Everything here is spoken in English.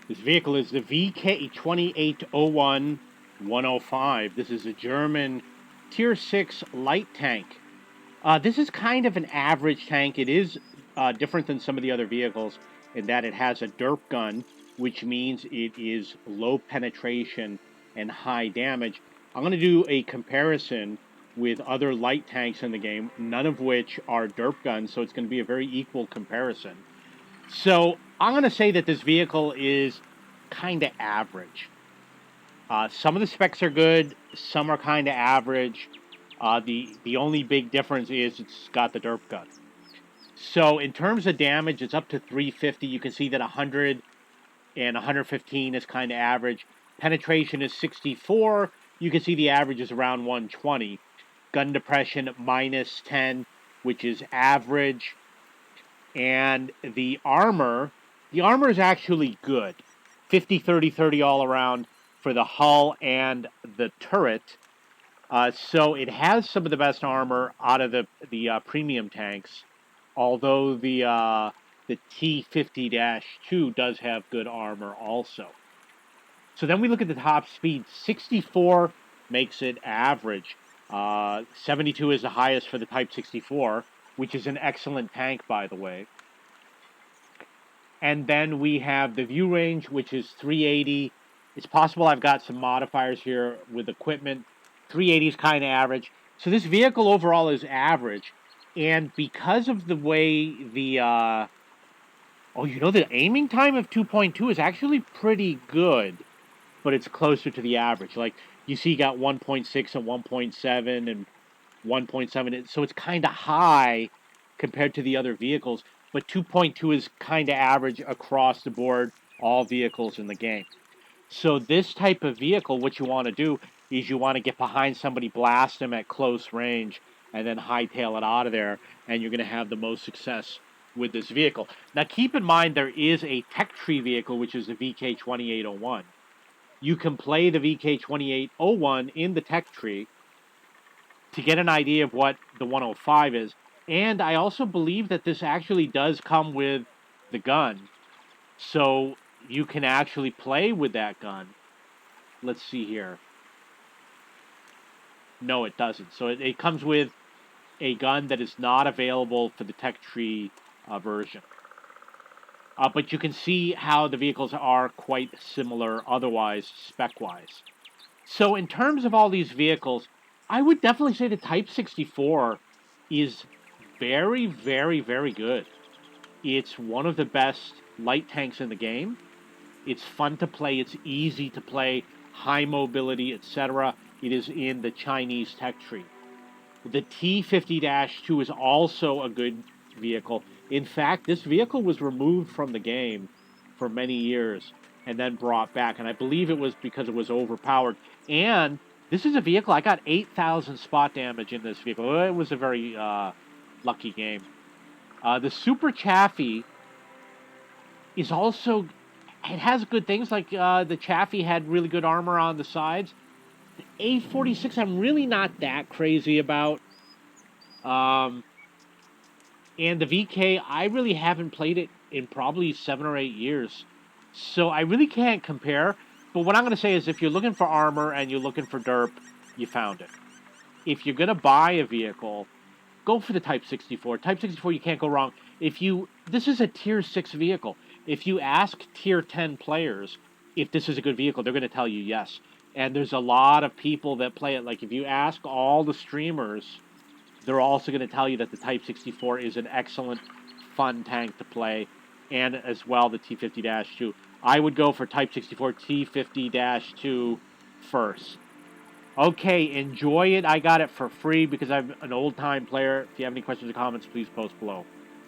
This vehicle is the VK 2801 105. This is a German Tier 6 light tank. This is kind of an average tank. It is different than some of the other vehicles in that it has a derp gun, which means it is low penetration and high damage. I'm going to do a comparison with other light tanks in the game, none of which are derp guns, so it's going to be a very equal comparison. So I'm going to say that this vehicle is kind of average. Some of the specs are good, some are kind of average. The only big difference is it's got the derp gun. So in terms of damage, it's up to 350. You can see that 100 and 115 is kind of average. Penetration is 64. You can see the average is around 120. Gun depression minus 10, which is average. And the armor is actually good. 50, 30, 30 all around for the hull and the turret. So it has some of the best armor out of the premium tanks, although the T50-2 does have good armor also. So then we look at the top speed. 64 makes it average. 72 is the highest for the Type 64, which is an excellent tank, by the way. And then we have the view range, which is 380. It's possible I've got some modifiers here with equipment. 380 is kind of average. So this vehicle overall is average. And because of the way the the aiming time of 2.2 is actually pretty good, but it's closer to the average. Like, you see, you got 1.6 and 1.7 and 1.7. So it's kind of high compared to the other vehicles, but 2.2 is kind of average across the board, all vehicles in the game. So this type of vehicle, what you want to do is you want to get behind somebody, blast them at close range, and then hightail it out of there, and you're going to have the most success with this vehicle. Now, keep in mind there is a tech tree vehicle, which is the VK2801. You can play the VK2801 in the tech tree to get an idea of what the 105 is. And I also believe that this actually does come with the gun. So you can actually play with that gun. Let's see here. No, it doesn't. So it comes with a gun that is not available for the tech tree version. But you can see how the vehicles are quite similar otherwise, spec-wise. So in terms of all these vehicles, I would definitely say the Type 64 is very, very, very good. It's one of the best light tanks in the game. It's fun to play. It's easy to play. High mobility, etc. It is in the Chinese tech tree. The T50-2 is also a good vehicle. In fact, this vehicle was removed from the game for many years and then brought back. And I believe it was because it was overpowered. And this is a vehicle, I got 8,000 spot damage in this vehicle. It was a very lucky game. The Super Chaffee is also, it has good things, like the Chaffee had really good armor on the sides. The A46 I'm really not that crazy about. And the VK, I really haven't played it in probably 7 or 8 years. So I really can't compare. But what I'm going to say is if you're looking for armor and you're looking for derp, you found it. If you're going to buy a vehicle, go for the Type 64. Type 64, you can't go wrong. This is a Tier 6 vehicle. If you ask Tier 10 players if this is a good vehicle, they're going to tell you yes. And there's a lot of people that play it. Like, if you ask all the streamers, they're also going to tell you that the Type 64 is an excellent, fun tank to play, and as well the T50-2. I would go for Type 64 T50-2 first. Okay, enjoy it. I got it for free because I'm an old-time player. If you have any questions or comments, please post below.